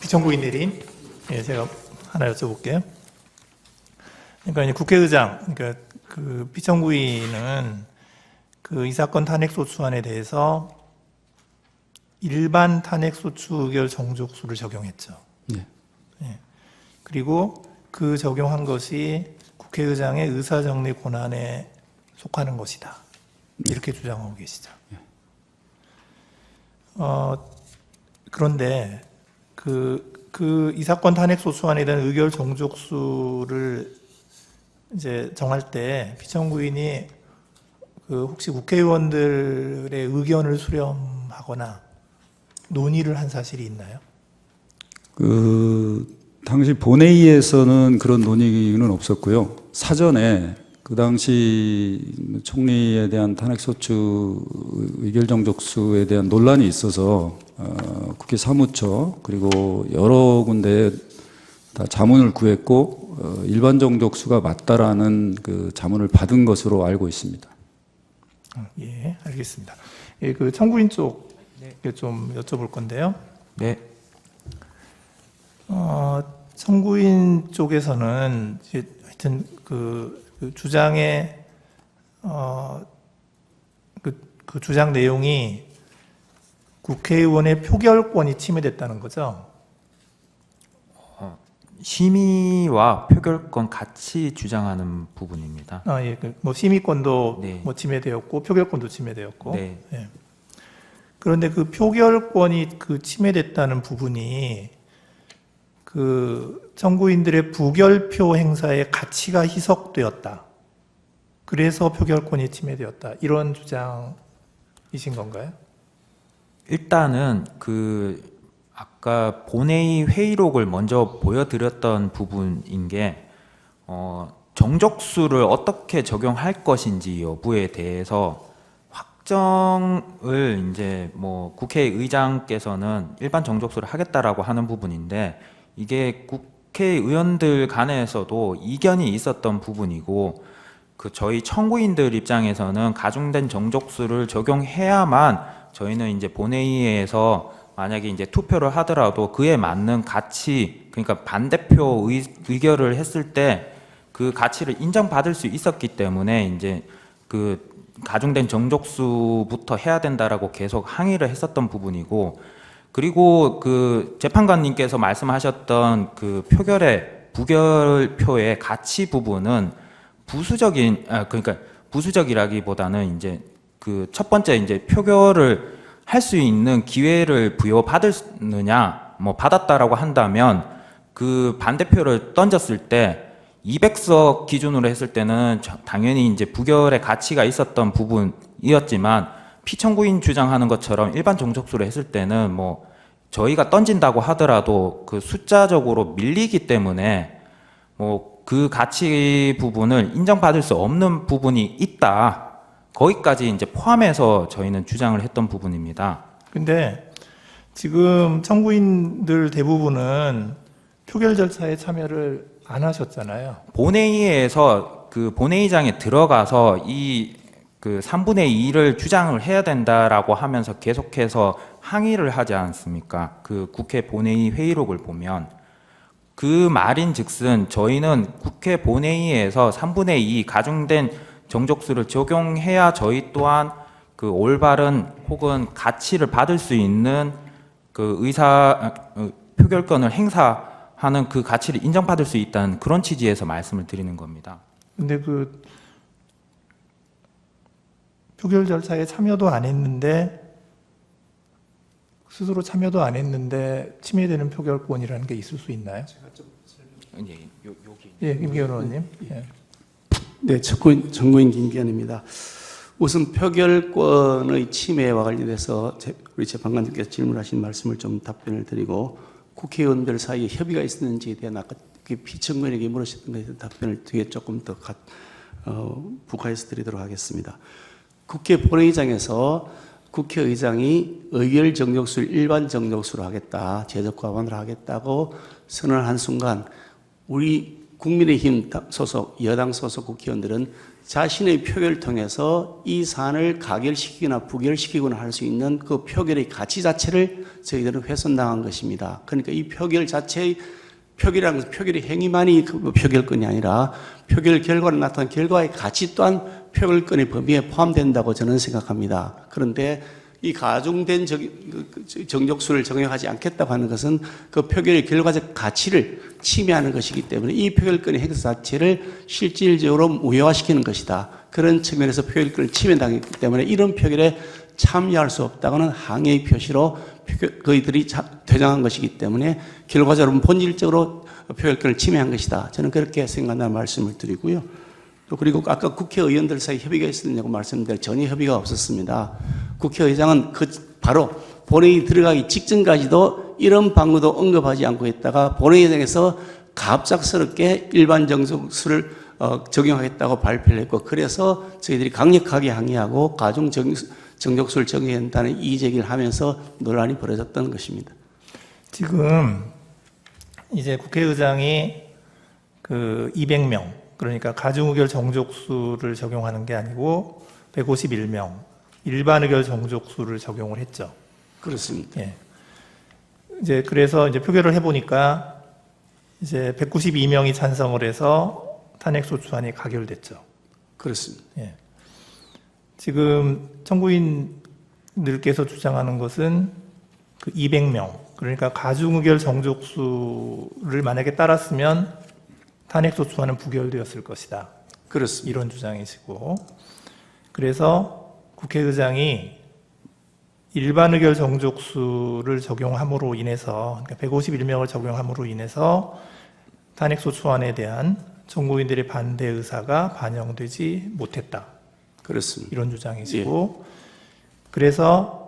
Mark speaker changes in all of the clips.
Speaker 1: 피청구인 내린, 예, 제가 하나 여쭤볼게요. 그러니까 이제 국회의장, 그러니까 그 피청구인은 이 사건 탄핵소추안에 대해서 일반 탄핵소추 의결 정족수를 적용했죠.
Speaker 2: 네.
Speaker 1: 예. 그리고 그 적용한 것이 국회의장의 의사정리 권한에 속하는 것이다. 이렇게 주장하고 계시죠.
Speaker 2: 네.
Speaker 1: 그런데 이 사건 탄핵소추안에 대한 의결 정족수를 이제 정할 때 피청구인이 혹시 국회의원들의 의견을 수렴하거나 논의를 한 사실이 있나요?
Speaker 2: 당시 본회의에서는 그런 논의는 없었고요. 사전에 그 당시 총리에 대한 탄핵소추 의결 정족수에 대한 논란이 있어서 국회 사무처 그리고 여러 군데 다 자문을 구했고 일반 정족수가 맞다라는 그 자문을 받은 것으로 알고 있습니다.
Speaker 1: 예, 알겠습니다. 예, 청구인 쪽에 좀 여쭤볼 건데요.
Speaker 3: 네.
Speaker 1: 청구인 쪽에서는 이제 하여튼 그 주장의 그 주장 내용이 국회의원의 표결권이 침해됐다는 거죠.
Speaker 3: 심의와 표결권 같이 주장하는 부분입니다.
Speaker 1: 예, 심의권도
Speaker 3: 네.
Speaker 1: 침해되었고 표결권도 침해되었고.
Speaker 3: 네.
Speaker 1: 예. 그런데 그 표결권이 침해됐다는 부분이 청구인들의 부결표 행사의 가치가 희석되었다. 그래서 표결권이 침해되었다. 이런 주장이신 건가요?
Speaker 3: 일단은 아까 본회의 회의록을 먼저 보여드렸던 부분인 게 정족수를 어떻게 적용할 것인지 여부에 대해서 확정을 이제 국회의장께서는 일반 정족수를 하겠다라고 하는 부분인데 이게 국회의원들 간에서도 이견이 있었던 부분이고 저희 청구인들 입장에서는 가중된 정족수를 적용해야만 저희는 이제 본회의에서 만약에 이제 투표를 하더라도 그에 맞는 가치, 그러니까 반대표 의결을 했을 때 그 가치를 인정받을 수 있었기 때문에 이제 가중된 정족수부터 해야 된다라고 계속 항의를 했었던 부분이고, 그리고 재판관님께서 말씀하셨던 부결표의 가치 부분은 부수적이라기보다는 이제 첫 번째 이제 표결을 할 수 있는 기회를 부여받느냐, 받았다라고 한다면 반대표를 던졌을 때 200석 기준으로 했을 때는 당연히 이제 부결의 가치가 있었던 부분이었지만 피청구인 주장하는 것처럼 일반 정족수로 했을 때는 저희가 던진다고 하더라도 숫자적으로 밀리기 때문에 그 가치 부분을 인정받을 수 없는 부분이 있다. 거기까지 이제 포함해서 저희는 주장을 했던 부분입니다.
Speaker 1: 근데 지금 청구인들 대부분은 표결 절차에 참여를 안 하셨잖아요.
Speaker 3: 본회의에서 본회의장에 들어가서 3분의 2를 주장을 해야 된다라고 하면서 계속해서 항의를 하지 않습니까? 국회 본회의 회의록을 보면 그 말인즉슨 저희는 국회 본회의에서 3분의 2 가중된 정족수를 적용해야 저희 또한 올바른 혹은 가치를 받을 수 있는 표결권을 행사하는 그 가치를 인정받을 수 있다는 그런 취지에서 말씀을 드리는 겁니다.
Speaker 1: 근데 표결 절차에 참여도 안 했는데 스스로 참여도 안 했는데 침해되는 표결권이라는 게 있을 수 있나요?
Speaker 3: 여기.
Speaker 1: 예, 김기현 의원님. 예.
Speaker 4: 네, 청구인 김기현입니다. 우선 표결권의 침해와 관련해서 우리 재판관님께서 질문하신 말씀을 좀 답변을 드리고 국회의원들 사이에 협의가 있었는지에 대한 아까 피청구인에게 물으셨던 것에 대한 답변을 뒤에 조금 더 부과해서 드리도록 하겠습니다. 국회 본회의장에서 국회의장이 의결 정족수를 일반 정족수로 하겠다, 제적 과반으로 하겠다고 선언한 순간 우리 국민의힘 소속 여당 소속 국회의원들은 자신의 표결을 통해서 이 사안을 가결시키거나 부결시키거나 할 수 있는 그 표결의 가치 자체를 저희들은 훼손당한 것입니다. 그러니까 이 표결 자체의 표결이라는 것은 표결의 행위만이 그 표결권이 아니라 표결 결과로 나타난 결과의 가치 또한 표결권의 범위에 포함된다고 저는 생각합니다. 그런데 이 가중된 정족수를 적용하지 않겠다고 하는 것은 그 표결의 결과적 가치를 침해하는 것이기 때문에 이 표결권의 행사 자체를 실질적으로 무효화시키는 것이다. 그런 측면에서 표결권을 침해당했기 때문에 이런 표결에 참여할 수 없다고는 항의의 표시로 그이들이 퇴장한 것이기 때문에 결과적으로 본질적으로 표결권을 침해한 것이다. 저는 그렇게 생각한다는 말씀을 드리고요. 또 그리고 아까 국회의원들 사이 협의가 있었냐고 말씀드렸는데 전혀 협의가 없었습니다. 국회의장은 바로 본회의 들어가기 직전까지도 이런 방법도 언급하지 않고 있다가 본회의장에서 갑작스럽게 일반 정족수를 적용하겠다고 발표를 했고 그래서 저희들이 강력하게 항의하고 가중 정족수를 적용해야 한다는 이의제기를 하면서 논란이 벌어졌던 것입니다.
Speaker 1: 지금 이제 국회의장이 그 200명, 그러니까 가중의결 정족수를 적용하는 게 아니고 151명, 일반 의결 정족수를 적용을 했죠.
Speaker 4: 그렇습니다.
Speaker 1: 예. 이제 그래서 이제 표결을 해보니까 이제 192명이 찬성을 해서 탄핵소추안이 가결됐죠.
Speaker 4: 그렇습니다.
Speaker 1: 예. 지금 청구인들께서 주장하는 것은 그 200명, 그러니까 가중의결 정족수를 만약에 따랐으면 탄핵소추안은 부결되었을 것이다.
Speaker 4: 그렇습니다.
Speaker 1: 이런 주장이시고, 그래서 국회의장이 일반 의결 정족수를 적용함으로 인해서, 그러니까 151명을 적용함으로 인해서 탄핵소추안에 대한 청구인들의 반대 의사가 반영되지 못했다.
Speaker 4: 그렇습니다.
Speaker 1: 이런 주장이시고, 그래서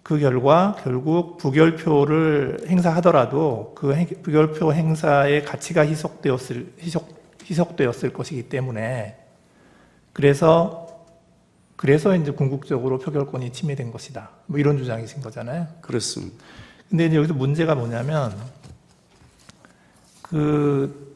Speaker 1: 그 결과 결국 부결표를 행사하더라도 그 부결표 행사의 가치가 희석되었을 것이기 때문에 그래서 이제 궁극적으로 표결권이 침해된 것이다. 뭐 이런 주장이신 거잖아요.
Speaker 4: 그렇습니다.
Speaker 1: 근데 이제 여기서 문제가 뭐냐면 그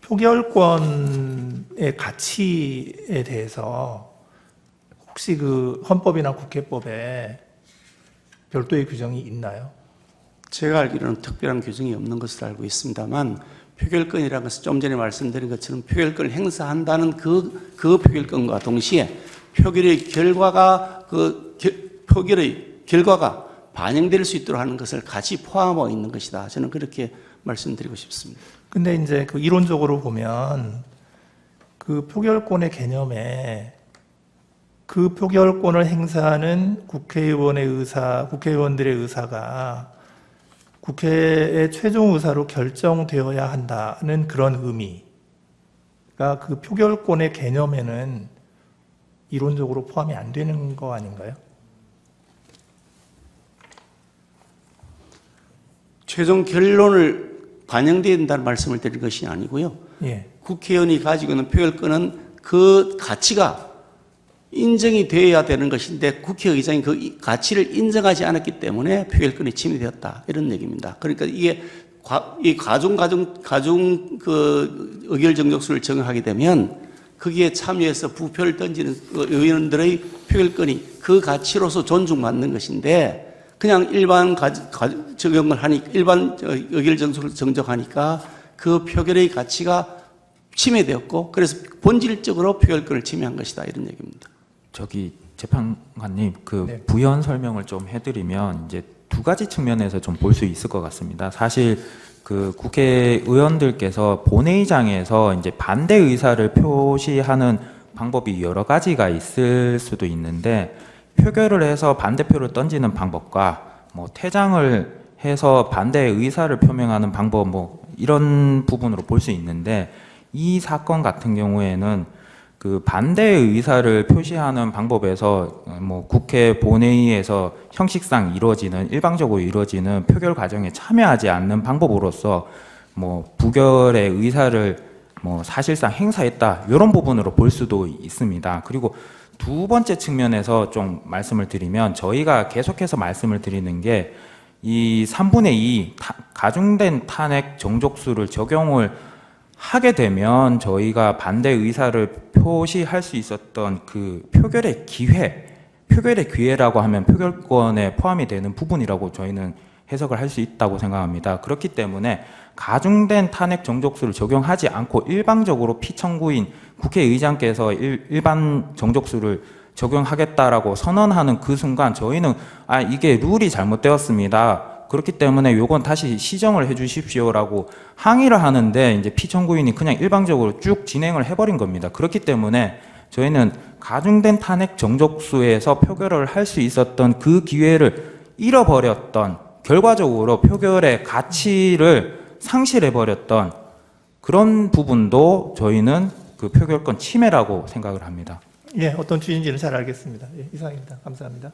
Speaker 1: 표결권의 가치에 대해서 혹시 그 헌법이나 국회법에 별도의 규정이 있나요?
Speaker 4: 제가 알기로는 특별한 규정이 없는 것으로 알고 있습니다만 표결권이라는 것은 좀 전에 말씀드린 것처럼 표결권을 행사한다는 그 표결권과 동시에 표결의 결과가 표결의 결과가 반영될 수 있도록 하는 것을 같이 포함하고 있는 것이다. 저는 그렇게 말씀드리고 싶습니다.
Speaker 1: 근데 이제 그 이론적으로 보면 그 표결권의 개념에 그 표결권을 행사하는 국회의원들의 의사가 국회의 최종 의사로 결정되어야 한다는 그런 의미가 그 표결권의 개념에는 이론적으로 포함이 안 되는 거 아닌가요?
Speaker 4: 최종 결론을 반영되어야 된다는 말씀을 드린 것이 아니고요.
Speaker 1: 예.
Speaker 4: 국회의원이 가지고 있는 표결권은 그 가치가 인정이 되어야 되는 것인데 국회의장이 그 가치를 인정하지 않았기 때문에 표결권이 침해되었다. 이런 얘기입니다. 그러니까 이게 이 가중 그 의결 정족수를 정하게 되면 거기에 참여해서 부표를 던지는 의원들의 표결권이 그 가치로서 존중받는 것인데 그냥 일반 적용을 하니 일반 의결 정족수를 정적하니까 그 표결의 가치가 침해되었고 그래서 본질적으로 표결권을 침해한 것이다. 이런 얘기입니다.
Speaker 3: 저기 재판관님 그
Speaker 1: 네.
Speaker 3: 부연 설명을 좀 해드리면 이제 두 가지 측면에서 좀 볼 수 있을 것 같습니다. 사실 그 국회의원들께서 본회의장에서 이제 반대 의사를 표시하는 방법이 여러 가지가 있을 수도 있는데 표결을 해서 반대표를 던지는 방법과 뭐 퇴장을 해서 반대 의사를 표명하는 방법 뭐 이런 부분으로 볼 수 있는데 이 사건 같은 경우에는 그 반대 의사를 표시하는 방법에서 뭐 국회 본회의에서 형식상 이루어지는 일방적으로 이루어지는 표결 과정에 참여하지 않는 방법으로서 뭐 부결의 의사를 뭐 사실상 행사했다 이런 부분으로 볼 수도 있습니다. 그리고 두 번째 측면에서 좀 말씀을 드리면 저희가 계속해서 말씀을 드리는 게 이 3분의 2 가중된 탄핵 정족수를 적용을 하게 되면 저희가 반대 의사를 표시할 수 있었던 그 표결의 기회라고 하면 표결권에 포함이 되는 부분이라고 저희는 해석을 할 수 있다고 생각합니다. 그렇기 때문에 가중된 탄핵 정족수를 적용하지 않고 일방적으로 피청구인 국회의장께서 일반 정족수를 적용하겠다라고 선언하는 그 순간 저희는 이게 룰이 잘못되었습니다. 그렇기 때문에 요건 다시 시정을 해 주십시오라고 항의를 하는데 이제 피청구인이 그냥 일방적으로 쭉 진행을 해버린 겁니다. 그렇기 때문에 저희는 가중된 탄핵 정족수에서 표결을 할 수 있었던 그 기회를 잃어버렸던, 결과적으로 표결의 가치를 상실해버렸던 그런 부분도 저희는 그 표결권 침해라고 생각을 합니다.
Speaker 1: 예, 어떤 취지인지는 잘 알겠습니다. 예, 이상입니다. 감사합니다.